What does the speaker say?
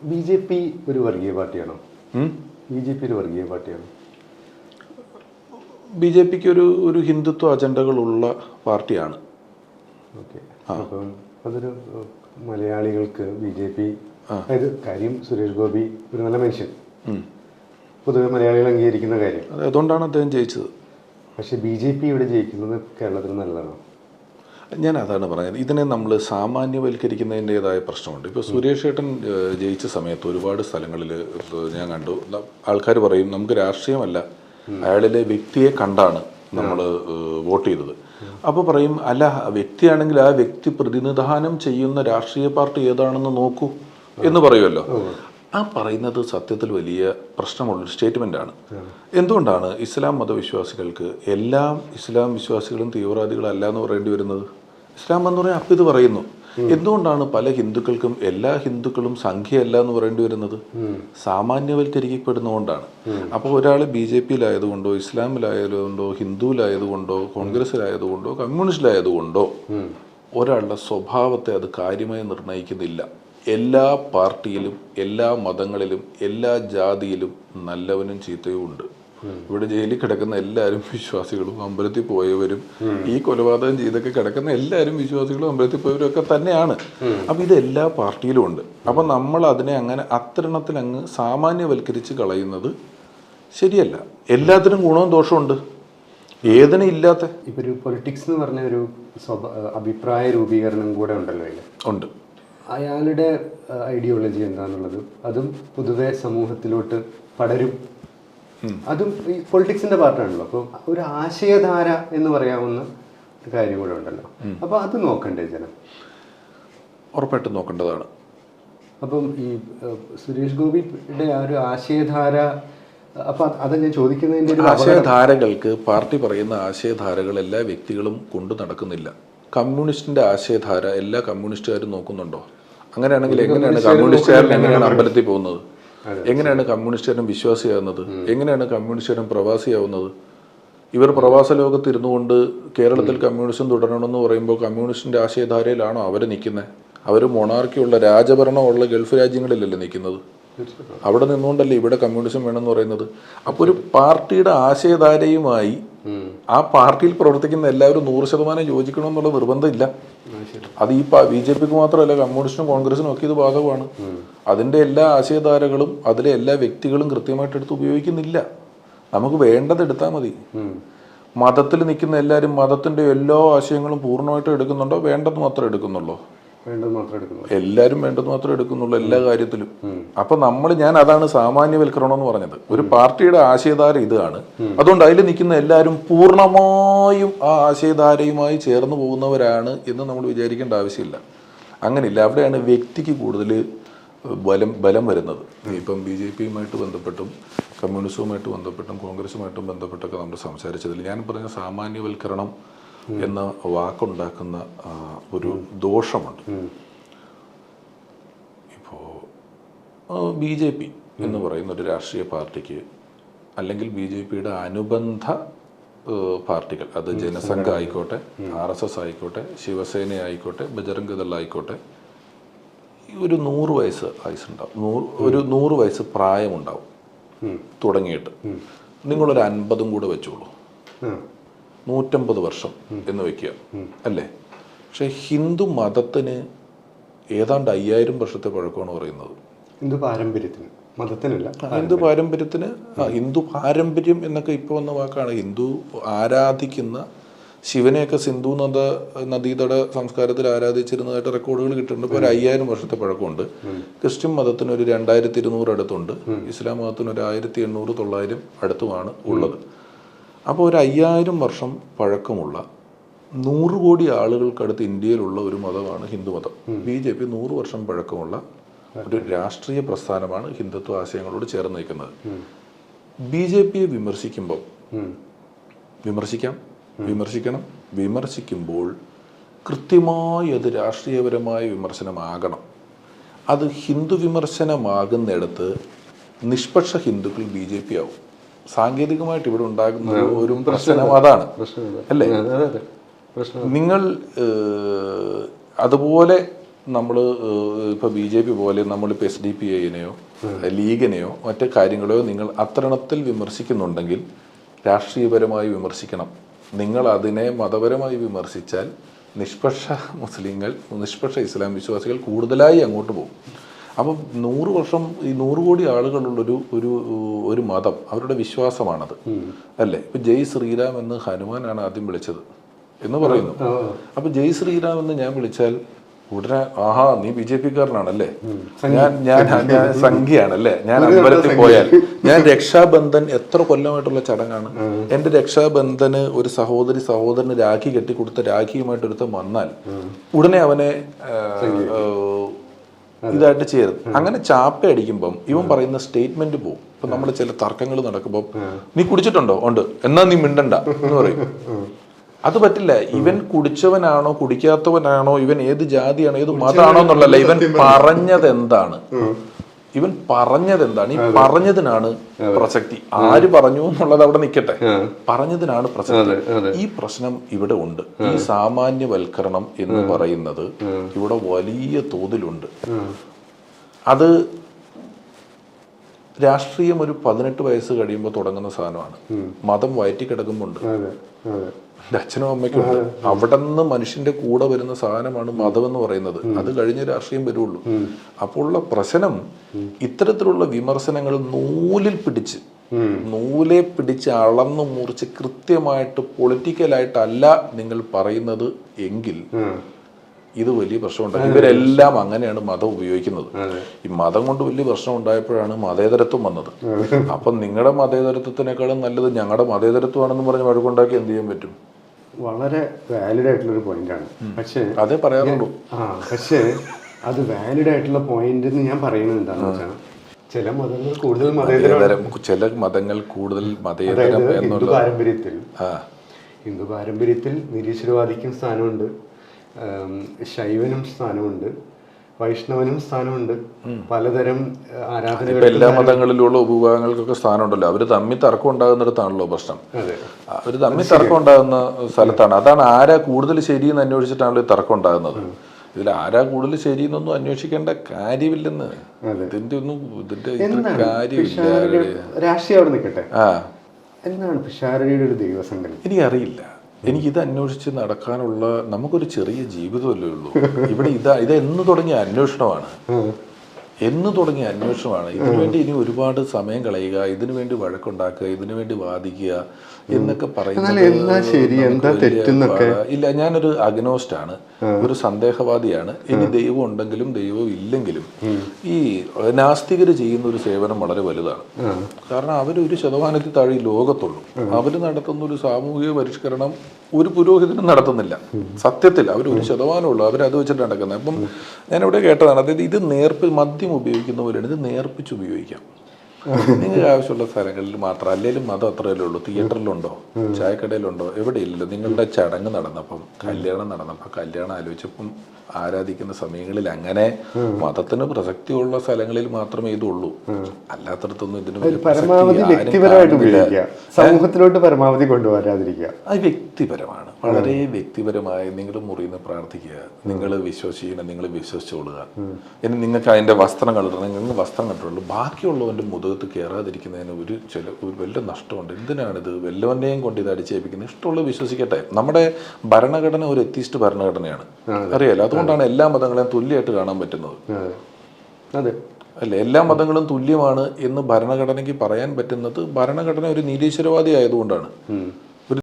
B J P ഒരു വർഗീയ പാർട്ടിയാണോ? B J P ഒരു വർഗീയ പാർട്ടിയാണോ? ബി ജെ പിക്ക് ഒരു ഹിന്ദുത്വ അജണ്ടകളുള്ള പാർട്ടിയാണ്. ഓക്കെ. അപ്പം അതൊരു മലയാളികൾക്ക് ബി ജെ പി, അതായത് കാര്യം സുരേഷ് ഗോപി ഒരു നല്ല മനുഷ്യൻ, പൊതുവെ മലയാളികൾ അംഗീകരിക്കുന്ന കാര്യം, അതുകൊണ്ടാണ് അദ്ദേഹം ജയിച്ചത്. പക്ഷെ ബി ജെ പി ഇവിടെ ജയിക്കുന്നത് കേരളത്തിന് നല്ലതാണോ? ഞാൻ അതാണ് പറഞ്ഞത്. ഇതിനെ നമ്മൾ സാമാന്യവൽക്കരിക്കുന്നതിൻ്റെതായ പ്രശ്നമുണ്ട്. ഇപ്പോൾ സുരേഷ് ഏട്ടൻ ജയിച്ച സമയത്ത് ഒരുപാട് സ്ഥലങ്ങളിൽ ഞാൻ കണ്ടു, ആൾക്കാർ പറയും നമുക്ക് രാഷ്ട്രീയമല്ല, അയാളിലെ വ്യക്തിയെ കണ്ടാണ് നമ്മൾ വോട്ട് ചെയ്തത്. അപ്പോൾ പറയും അല്ല, വ്യക്തിയാണെങ്കിൽ ആ വ്യക്തി പ്രതിനിധാനം ചെയ്യുന്ന രാഷ്ട്രീയ പാർട്ടി ഏതാണെന്ന് നോക്കൂ എന്ന് പറയുമല്ലോ. ആ പറയുന്നത് സത്യത്തിൽ വലിയ പ്രശ്നമുള്ളൊരു സ്റ്റേറ്റ്മെൻറ്റാണ്. എന്തുകൊണ്ടാണ് ഇസ്ലാം മതവിശ്വാസികൾക്ക് എല്ലാം ഇസ്ലാം വിശ്വാസികളും തീവ്രവാദികളല്ല എന്ന് പറയേണ്ടി വരുന്നത്? ഇസ്ലാം എന്ന് പറയാൻ അപ്പം ഇത് പറയുന്നു. എന്തുകൊണ്ടാണ് പല ഹിന്ദുക്കൾക്കും എല്ലാ ഹിന്ദുക്കളും സംഖ്യയല്ല എന്ന് പറയേണ്ടി വരുന്നത്? സാമാന്യവൽക്കരിക്കപ്പെടുന്നതുകൊണ്ടാണ്. അപ്പോൾ ഒരാൾ ബി ജെ പിയിലായതുകൊണ്ടോ, ഇസ്ലാമിലായതുകൊണ്ടോ, ഹിന്ദുവിലായതുകൊണ്ടോ, കോൺഗ്രസ്സിലായതുകൊണ്ടോ, കമ്മ്യൂണിസ്റ്റിലായതുകൊണ്ടോ ഒരാളുടെ സ്വഭാവത്തെ അത് കാര്യമായി നിർണ്ണയിക്കുന്നില്ല. എല്ലാ പാർട്ടിയിലും, എല്ലാ മതങ്ങളിലും, എല്ലാ ജാതിയിലും നല്ലവനും ചീത്തയും ഉണ്ട്. ഇവിടെ ജയിലിൽ കിടക്കുന്ന എല്ലാവരും വിശ്വാസികളും, അമ്പലത്തിൽ പോയവരും, ഈ കൊലപാതകം ചെയ്തൊക്കെ കിടക്കുന്ന എല്ലാവരും വിശ്വാസികളും അമ്പലത്തിൽ പോയവരും ഒക്കെ തന്നെയാണ്. അപ്പം ഇത് എല്ലാ പാർട്ടിയിലും ഉണ്ട്. അപ്പം നമ്മൾ അതിനെ അങ്ങനെ അത്തരണത്തിൽ അങ്ങ് സാമാന്യവൽക്കരിച്ച് കളയുന്നത് ശരിയല്ല. എല്ലാത്തിനും ഗുണവും ദോഷമുണ്ട്, ഏതിനും ഇല്ലാത്ത. ഇപ്പം ഒരു പൊളിറ്റിക്സ് എന്ന് പറഞ്ഞ ഒരു അഭിപ്രായ രൂപീകരണം കൂടെ ഉണ്ടല്ലോ അതിൽ. ഉണ്ട്. അയാളുടെ ഐഡിയോളജി എന്താണെന്നുള്ളത് അതും പൊതുവെ സമൂഹത്തിലോട്ട് പടരും. അതും ഈ പൊളിറ്റിക്സിന്റെ പാർട്ടാണല്ലോ. അപ്പം ഒരു ആശയധാര എന്ന് പറയാവുന്ന ഒരു കാര്യം കൂടെ ഉണ്ടല്ലോ. അപ്പം അത് നോക്കണ്ടേ ജനം? ഉറപ്പായിട്ടും നോക്കേണ്ടതാണ്. അപ്പം ഈ സുരേഷ് ഗോപിയുടെ ആ ഒരു ആശയധാര, അപ്പം അത് ഞാൻ ചോദിക്കുന്നതിൻ്റെ ഒരു ആശയധാരകൾക്ക്, പാർട്ടി പറയുന്ന ആശയധാരകൾ എല്ലാ വ്യക്തികളും കൊണ്ടു നടക്കുന്നില്ല. കമ്മ്യൂണിസ്റ്റിന്റെ ആശയധാര എല്ലാ കമ്മ്യൂണിസ്റ്റുകാരും നോക്കുന്നുണ്ടോ? അങ്ങനെയാണെങ്കിൽ എങ്ങനെയാണ് കമ്മ്യൂണിസ്റ്റുകാരൻ എങ്ങനെയാണ് അമ്പലത്തിൽ പോകുന്നത്? എങ്ങനെയാണ് കമ്മ്യൂണിസ്റ്റുകാരൻ വിശ്വാസിയാകുന്നത്? എങ്ങനെയാണ് കമ്മ്യൂണിസ്റ്റുകാരൻ പ്രവാസിയാവുന്നത്? ഇവർ പ്രവാസ ലോകത്ത് ഇരുന്നു കൊണ്ട് കേരളത്തിൽ കമ്മ്യൂണിസം തുടരണമെന്ന് പറയുമ്പോൾ കമ്മ്യൂണിസ്റ്റിന്റെ ആശയധാരയിലാണോ അവർ നിൽക്കുന്നത്? അവർ മൊണാർക്കിയുള്ള രാജഭരണമുള്ള ഗൾഫ് രാജ്യങ്ങളിലല്ലേ നിൽക്കുന്നത്? അവിടെ നിന്നുകൊണ്ടല്ലേ ഇവിടെ കമ്മ്യൂണിസം വേണമെന്ന് പറയുന്നത്. അപ്പോൾ ഒരു പാർട്ടിയുടെ ആശയധാരയുമായി ആ പാർട്ടിയിൽ പ്രവർത്തിക്കുന്ന എല്ലാവരും 100% യോജിക്കണമെന്നുള്ള നിർബന്ധമില്ല. അത് ഈ ബി ജെ പിക്ക് മാത്രമല്ല, കമ്മ്യൂണിസ്റ്റിനും കോൺഗ്രസിനും ഒക്കെ ഇത് ബാധകമാണ്. അതിൻ്റെ എല്ലാ ആശയധാരകളും അതിലെ എല്ലാ വ്യക്തികളും കൃത്യമായിട്ട് എടുത്ത് ഉപയോഗിക്കുന്നില്ല. നമുക്ക് വേണ്ടത് എടുത്താൽ മതി. മതത്തിൽ നിൽക്കുന്ന എല്ലാവരും മതത്തിൻ്റെ എല്ലാ ആശയങ്ങളും പൂർണ്ണമായിട്ട് എടുക്കുന്നുണ്ടോ? വേണ്ടത് മാത്രം എടുക്കുന്നുള്ളൂ? എല്ലാവരും വേണ്ടത് മാത്രമേ എടുക്കുന്നുള്ളൂ എല്ലാ കാര്യത്തിലും. അപ്പൊ ഞാൻ അതാണ് സാമാന്യവൽക്കരണം എന്ന് പറഞ്ഞത്. ഒരു പാർട്ടിയുടെ ആശയധാര ഇതാണ്. അതുകൊണ്ട് അതിൽ നിൽക്കുന്ന എല്ലാവരും പൂർണ്ണമായും ആ ആശയധാരയുമായി ചേർന്ന് പോകുന്നവരാണ് എന്ന് നമ്മൾ വിചാരിക്കേണ്ട ആവശ്യമില്ല. അങ്ങനെയില്ല. അവിടെയാണ് വ്യക്തിക്ക് കൂടുതൽ ബലം വരുന്നത്. ഇപ്പം ബി ജെ പിയുമായിട്ട് ബന്ധപ്പെട്ടും കമ്മ്യൂണിസവുമായിട്ട് ബന്ധപ്പെട്ടും കോൺഗ്രസുമായിട്ടും ബന്ധപ്പെട്ടൊക്കെ നമ്മൾ സംസാരിച്ചതിൽ ഞാൻ പറഞ്ഞ സാമാന്യവൽക്കരണം എന്ന വാക്കുണ്ടാക്കുന്ന ഒരു ദോഷമുണ്ട്. ഇപ്പോൾ ബി ജെ പി എന്ന് പറയുന്ന ഒരു രാഷ്ട്രീയ പാർട്ടിക്ക്, അല്ലെങ്കിൽ ബി ജെ പിയുടെ അനുബന്ധ പാർട്ടികൾ, അത് ജനസംഘ ആയിക്കോട്ടെ, RSS ആയിക്കോട്ടെ, ശിവസേന ആയിക്കോട്ടെ, ബജറംഗ് ദൾ ആയിക്കോട്ടെ, ഒരു 100 വയസ്സ് ആയുസുണ്ടാവും, ഒരു 100 വയസ്സ് പ്രായമുണ്ടാവും തുടങ്ങിയിട്ട്. നിങ്ങളൊരു 50 കൂടെ വെച്ചോളൂ, 150 വർഷം എന്ന് വയ്ക്കുക അല്ലേ? പക്ഷെ ഹിന്ദു മതത്തിന് ഏതാണ്ട് 5000 വർഷത്തെ പഴക്കമാണ് പറയുന്നത്. ഹിന്ദു പാരമ്പര്യത്തിന്, മതത്തിനല്ല, ഹിന്ദു പാരമ്പര്യത്തിന്. ഹിന്ദു പാരമ്പര്യം എന്നൊക്കെ ഇപ്പോൾ വന്ന വാക്കാണ്. ഹിന്ദു ആരാധിക്കുന്ന ശിവനെയൊക്കെ സിന്ധു നദീതട സംസ്കാരത്തിൽ ആരാധിച്ചിരുന്നതായിട്ട് റെക്കോർഡുകൾ കിട്ടുന്നുണ്ട്. ഇപ്പോൾ ഒരു 5000 വർഷത്തെ പഴക്കമുണ്ട്. ക്രിസ്ത്യൻ മതത്തിന് ഒരു 2200 അടുത്തുണ്ട്. ഇസ്ലാം മതത്തിന് ഒരു 1800, 900 അടുത്തുമാണ് ഉള്ളത്. അപ്പോൾ ഒരു 5000 വർഷം പഴക്കമുള്ള 100 കോടി ആളുകൾക്കടുത്ത് ഇന്ത്യയിലുള്ള ഒരു മതമാണ് ഹിന്ദുമതം. ബി ജെ പി 100 വർഷം പഴക്കമുള്ള ഒരു രാഷ്ട്രീയ പ്രസ്ഥാനമാണ് ഹിന്ദുത്വ ആശയങ്ങളോട് ചേർന്ന് നിൽക്കുന്നത്. ബി ജെ പിയെ വിമർശിക്കുമ്പോൾ വിമർശിക്കുമ്പോൾ കൃത്യമായി അത് രാഷ്ട്രീയപരമായ വിമർശനമാകണം. അത് ഹിന്ദു വിമർശനമാകുന്നിടത്ത് നിഷ്പക്ഷ ഹിന്ദുക്കൾ ബി ജെ പി ആവും. സാങ്കേതികമായിട്ട് ഇവിടെ ഉണ്ടാകുന്ന ഒരു പ്രശ്നം അതാണ് അല്ലേ? നിങ്ങൾ അതുപോലെ നമ്മൾ ഇപ്പോൾ BJP പോലെ നമ്മളിപ്പോൾ SDPIനെയോ ലീഗിനെയോ മറ്റ് കാര്യങ്ങളെയോ നിങ്ങൾ അത്തരണത്തിൽ വിമർശിക്കുന്നുണ്ടെങ്കിൽ രാഷ്ട്രീയപരമായി വിമർശിക്കണം. നിങ്ങൾ അതിനെ മതപരമായി വിമർശിച്ചാൽ നിഷ്പക്ഷ മുസ്ലിങ്ങൾ, നിഷ്പക്ഷ ഇസ്ലാം വിശ്വാസികൾ കൂടുതലായി അങ്ങോട്ട് പോകും. അപ്പം 100 വർഷം ഈ 100 കോടി ആളുകളുള്ളൊരു മതം, അവരുടെ വിശ്വാസമാണത് അല്ലേ? ഇപ്പം ജയ് ശ്രീരാം എന്ന് ഹനുമാനാണ് ആദ്യം വിളിച്ചത് എന്ന് പറയുന്നു. അപ്പം ജയ് ശ്രീരാം എന്ന് ഞാൻ വിളിച്ചാൽ ഉടനെ ആഹാ നീ BJP-കാരനാണല്ലേ, ഞാൻ സംഖ്യയാണല്ലേ, ഞാൻ അമ്പലത്തിൽ പോയാൽ ഞാൻ രക്ഷാബന്ധൻ എത്ര കൊല്ലമായിട്ടുള്ള ചടങ്ങാണ്. എൻ്റെ രക്ഷാബന്ധന് ഒരു സഹോദരന് രാഖി കെട്ടിക്കൊടുത്ത രാഖിയുമായിട്ടൊരുത്തം വന്നാൽ ഉടനെ അവനെ ഇതായിട്ട് ചെയ്യരുത്. അങ്ങനെ ചാപ്പ അടിക്കുമ്പം ഇവൻ പറയുന്ന സ്റ്റേറ്റ്മെന്റ് പോകും. ഇപ്പൊ നമ്മൾ ചില തർക്കങ്ങൾ നടക്കുമ്പോൾ നീ കുടിച്ചിട്ടുണ്ടോ? ഉണ്ട്, എന്നാ നീ മിണ്ടണ്ട എന്ന് പറയും. അത് പറ്റില്ല. ഇവൻ കുടിച്ചവനാണോ കുടിക്കാത്തവനാണോ, ഇവൻ ഏത് ജാതിയാണോ ഏത് മതമാണോ എന്നുള്ളല്ല, ഇവൻ പറഞ്ഞത് എന്താണ്, ഈ പറഞ്ഞതിനാണ് പ്രസക്തി. ആര് പറഞ്ഞു എന്നുള്ളത് അവിടെ നിൽക്കട്ടെ, പറഞ്ഞതിനാണ് പ്രസക്തി. ഈ പ്രശ്നം ഇവിടെ ഉണ്ട്. ഈ സാമാന്യവൽക്കരണം എന്ന് പറയുന്നത് ഇവിടെ വലിയ തോതിലുണ്ട്. അത് രാഷ്ട്രീയം ഒരു 18 വയസ്സ് കഴിയുമ്പോൾ തുടങ്ങുന്ന സാധനമാണ്. മതം വയറ്റി കിടക്കുമ്പോണ്ട് എൻ്റെ അച്ഛനും അമ്മയ്ക്കും ഉണ്ട്. അവിടെ നിന്ന് മനുഷ്യന്റെ കൂടെ വരുന്ന സാധനമാണ് മതം എന്ന് പറയുന്നത്. അത് കഴിഞ്ഞ് രാഷ്ട്രീയം വരുള്ളൂ. അപ്പോൾ ഉള്ള പ്രശ്നം ഇത്തരത്തിലുള്ള വിമർശനങ്ങൾ നൂലെ പിടിച്ച് അളന്നു മുറിച്ച് കൃത്യമായിട്ട് പൊളിറ്റിക്കലായിട്ടല്ല നിങ്ങൾ പറയുന്നത് എങ്കിൽ ഇത് വലിയ പ്രശ്നമുണ്ടാകും. ഇവരെല്ലാം അങ്ങനെയാണ് മതം ഉപയോഗിക്കുന്നത്. ഈ മതം കൊണ്ട് വലിയ പ്രശ്നം ഉണ്ടായപ്പോഴാണ് മതേതരത്വം വന്നത്. അപ്പം നിങ്ങളുടെ മതേതരത്വത്തിനേക്കാളും നല്ലത് ഞങ്ങളുടെ മതേതരത്വമാണെന്ന് പറഞ്ഞ് വഴക്കുണ്ടാക്കി എന്ത് ചെയ്യാൻ പറ്റും? വളരെ വാലിഡ് ആയിട്ടുള്ളൊരു പോയിന്റാണ്. പക്ഷേ അതേ പറയാറുള്ളൂ. പക്ഷേ അത് വാലിഡ് ആയിട്ടുള്ള പോയിന്റ് എന്ന് ഞാൻ പറയുന്നത് എന്താണെന്ന് വെച്ചാൽ ചില മതങ്ങൾ കൂടുതൽ മതേതരം, ചില മതങ്ങൾ കൂടുതൽ മതേതരം എന്നുള്ള ഹിന്ദു പാരമ്പര്യത്തിൽ നിരീശ്വരവാദിക്കും സ്ഥാനമുണ്ട്, ശൈവനും സ്ഥാനമുണ്ട്, വൈഷ്ണവനും സ്ഥാനമുണ്ട്, പലതരം ആരാധനകൾ. എല്ലാ മതങ്ങളിലുള്ള ഉപവിഭാഗങ്ങൾക്കൊക്കെ സ്ഥാനമുണ്ടല്ലോ. അവര് തമ്മിൽ തർക്കം ഉണ്ടാകുന്നിടത്താണല്ലോ പ്രശ്നം. അവര് തമ്മിൽ തർക്കം ഉണ്ടാകുന്ന സ്ഥലത്താണ്. അതാണ് ആരാ കൂടുതൽ ശരിയെന്ന് അന്വേഷിച്ചിട്ടാണല്ലോ തർക്കം ഉണ്ടാകുന്നത്. ഇതിൽ ആരാ കൂടുതൽ ശരിയെന്നൊന്നും അന്വേഷിക്കേണ്ട കാര്യമില്ലെന്ന്. ഇതിന്റെ കാര്യമില്ല. രാഷ്ട്രീയം അവിടെ നിൽക്കട്ടെ. എന്താണ് പിഷാരടിയുടെ ഒരു ദൈവസങ്കല്പം? എനിക്കറിയില്ല. എനിക്കിത് അന്വേഷിച്ച് നടക്കാനുള്ള നമുക്കൊരു ചെറിയ ജീവിതമല്ലേ ഉള്ളൂ. ഇവിടെ ഇത് എന്ന് തുടങ്ങിയ അന്വേഷണമാണ്. ഇതിനുവേണ്ടി ഇനി ഒരുപാട് സമയം കളയുക, ഇതിനു വേണ്ടി വഴക്കുണ്ടാക്കുക, ഇതിനു വേണ്ടി വാദിക്കുക എന്നൊക്കെ പറയുന്നത് ഇല്ല. ഞാനൊരു അഗ്നോസ്റ്റാണ്, ഒരു സന്ദേഹവാദിയാണ്. ഇനി ദൈവം ഉണ്ടെങ്കിലും ദൈവം ഇല്ലെങ്കിലും ഈ നാസ്തികർ ചെയ്യുന്ന ഒരു സേവനം വളരെ വലുതാണ്. കാരണം അവരൊരു 1% താഴെ ഈ ലോകത്തുള്ളൂ. അവർ നടത്തുന്ന ഒരു സാമൂഹിക പരിഷ്കരണം ഒരു പുരോഹിതനും നടത്തുന്നില്ല. സത്യത്തിൽ അവർ 1% ഉള്ളൂ. അവരത് വെച്ചിട്ട് നടക്കുന്നത്. അപ്പം ഞാനിവിടെ കേട്ടതാണ്, അതായത് ഇത് മദ്യം ഉപയോഗിക്കുന്ന പോലെയാണ്. ഇത് നേർപ്പിച്ച് ഉപയോഗിക്കാം. നിങ്ങൾക്ക് ആവശ്യമുള്ള സ്ഥലങ്ങളിൽ മാത്രം. അല്ലെങ്കിലും മതം അത്രയല്ലേ ഉള്ളൂ. തിയേറ്ററിലുണ്ടോ, ചായക്കടയിലുണ്ടോ, എവിടെയില്ലല്ലോ. നിങ്ങളുടെ ചടങ്ങ് നടന്നപ്പം, കല്യാണം നടന്നപ്പം, കല്യാണം ആലോചിച്ചപ്പം ആരാധിക്കുന്ന സമയങ്ങളിൽ അങ്ങനെ മതത്തിന് പ്രസക്തിയുള്ള സ്ഥലങ്ങളിൽ മാത്രമേ ഇതുള്ളൂ. അല്ലാത്തടത്തൊന്നും ഇതിന് പരമാവധി വ്യക്തിപരമായിട്ട് ഉപയോഗിക്കുക, സമൂഹത്തിലോട്ട് പരമാവധി കൊണ്ടുവരാതിരിക്കുക. അത് വ്യക്തിപരമാണ്, വളരെ വ്യക്തിപരമായി. നിങ്ങൾ മുറിയിൽ നിന്ന് പ്രാർത്ഥിക്കുക, നിങ്ങൾ വിശ്വസിക്കണം, നിങ്ങൾ വിശ്വസിച്ചോളുക. ഇനി നിങ്ങൾക്ക് അതിൻ്റെ വസ്ത്രങ്ങൾ ഇടണം, നിങ്ങൾ വസ്ത്രം കണ്ടുള്ളൂ. ബാക്കിയുള്ളവൻ്റെ മുതുകത്ത് കയറാതിരിക്കുന്നതിന് ഒരു വലിയ നഷ്ടമുണ്ട്. എന്തിനാണിത് വല്ലവൻ്റെയും കൊണ്ട് ഇത് അടിച്ചേൽപ്പിക്കുന്നത്? ഇഷ്ടമുള്ള വിശ്വസിക്കട്ടെ. നമ്മുടെ ഭരണഘടന ഒരു എത്തിസ്റ്റ് ഭരണഘടനയാണ്, അറിയാലോ. അതുകൊണ്ടാണ് എല്ലാ മതങ്ങളെയും തുല്യമായിട്ട് കാണാൻ പറ്റുന്നത്. അല്ലേ? എല്ലാ മതങ്ങളും തുല്യമാണ് എന്ന് ഭരണഘടനയ്ക്ക് പറയാൻ പറ്റുന്നത് ഭരണഘടന ഒരു നിരീശ്വരവാദി ആയതുകൊണ്ടാണ്.